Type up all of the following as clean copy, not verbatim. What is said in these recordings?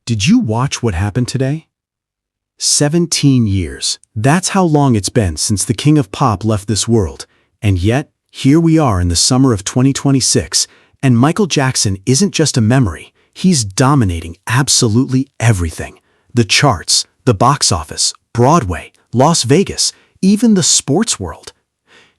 Did you watch what happened today? 17 years. That's how long it's been since the King of Pop left this world. And yet, here we are in the summer of 2026, and Michael Jackson isn't just a memory. He's dominating absolutely everything. The charts, the box office, Broadway, Las Vegas, even the sports world.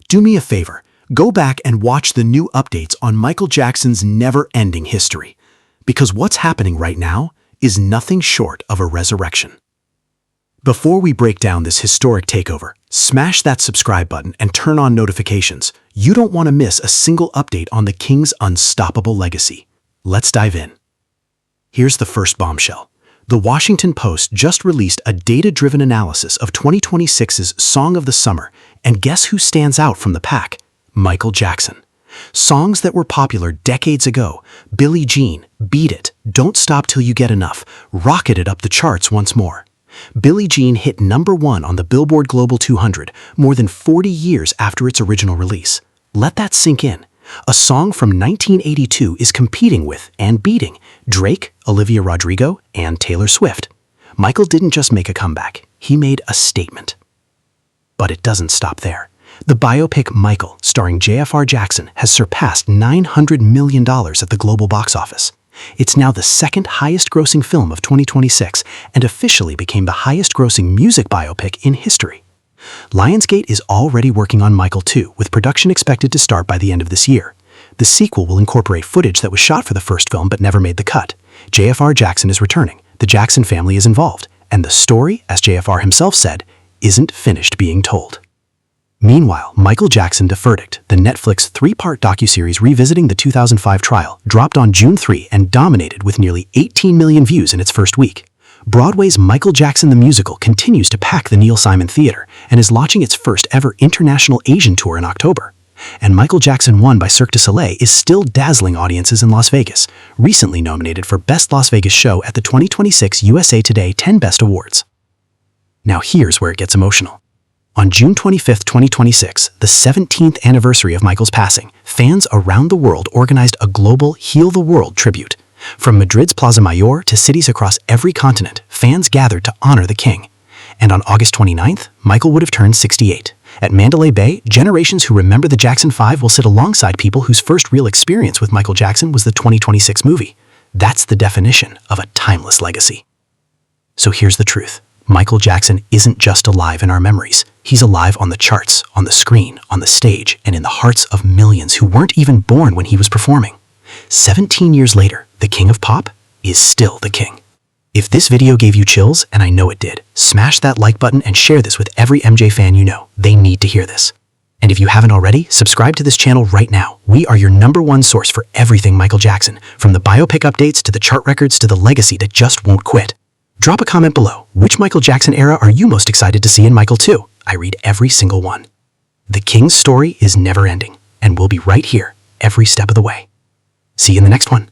Do me a favor, go back and watch the new updates on Michael Jackson's never-ending history. Because what's happening right now is nothing short of a resurrection. Before we break down this historic takeover, smash that subscribe button and turn on notifications. You don't want to miss a single update on the King's unstoppable legacy. Let's dive in. Here's the first bombshell. The Washington Post just released a data-driven analysis of 2026's Song of the Summer, and guess who stands out from the pack? Michael Jackson. Songs that were popular decades ago, Billie Jean, Beat It, Don't Stop Till You Get Enough, rocketed up the charts once more. Billie Jean hit #1 on the Billboard Global 200 more than 40 years after its original release. Let that sink in. A song from 1982 is competing with and beating Drake, Olivia Rodrigo, and Taylor Swift. Michael didn't just make a comeback, he made a statement. But it doesn't stop there. The biopic Michael, starring JFR Jackson, has surpassed $900 million at the global box office. It's now the second highest-grossing film of 2026 and officially became the highest-grossing music biopic in history. Lionsgate is already working on Michael 2, with production expected to start by the end of this year. The sequel will incorporate footage that was shot for the first film but never made the cut. JFR Jackson is returning, the Jackson family is involved, and the story, as JFR himself said, isn't finished being told. Meanwhile, Michael Jackson: The Verdict, the Netflix 3-part docuseries revisiting the 2005 trial, dropped on June 3 and dominated with nearly 18 million views in its first week. Broadway's Michael Jackson the Musical continues to pack the Neil Simon Theater and is launching its first-ever international Asian tour in October. And Michael Jackson 1 by Cirque du Soleil is still dazzling audiences in Las Vegas, recently nominated for Best Las Vegas Show at the 2026 USA Today 10 Best Awards. Now here's where it gets emotional. On June 25, 2026, the 17th anniversary of Michael's passing, fans around the world organized a global Heal the World tribute. From Madrid's Plaza Mayor to cities across every continent, fans gathered to honor the king. And on August 29th, Michael would have turned 68. At Mandalay Bay, generations who remember the Jackson 5 will sit alongside people whose first real experience with Michael Jackson was the 2026 movie. That's the definition of a timeless legacy. So here's the truth. Michael Jackson isn't just alive in our memories. He's alive on the charts, on the screen, on the stage, and in the hearts of millions who weren't even born when he was performing. 17 years later, the King of Pop is still the king. If this video gave you chills, and I know it did, smash that like button and share this with every MJ fan you know. They need to hear this. And if you haven't already, subscribe to this channel right now. We are your #1 source for everything Michael Jackson, from the biopic updates to the chart records to the legacy that just won't quit. Drop a comment below. Which Michael Jackson era are you most excited to see in Michael 2? I read every single one. The King's story is never ending, and we'll be right here every step of the way. See you in the next one.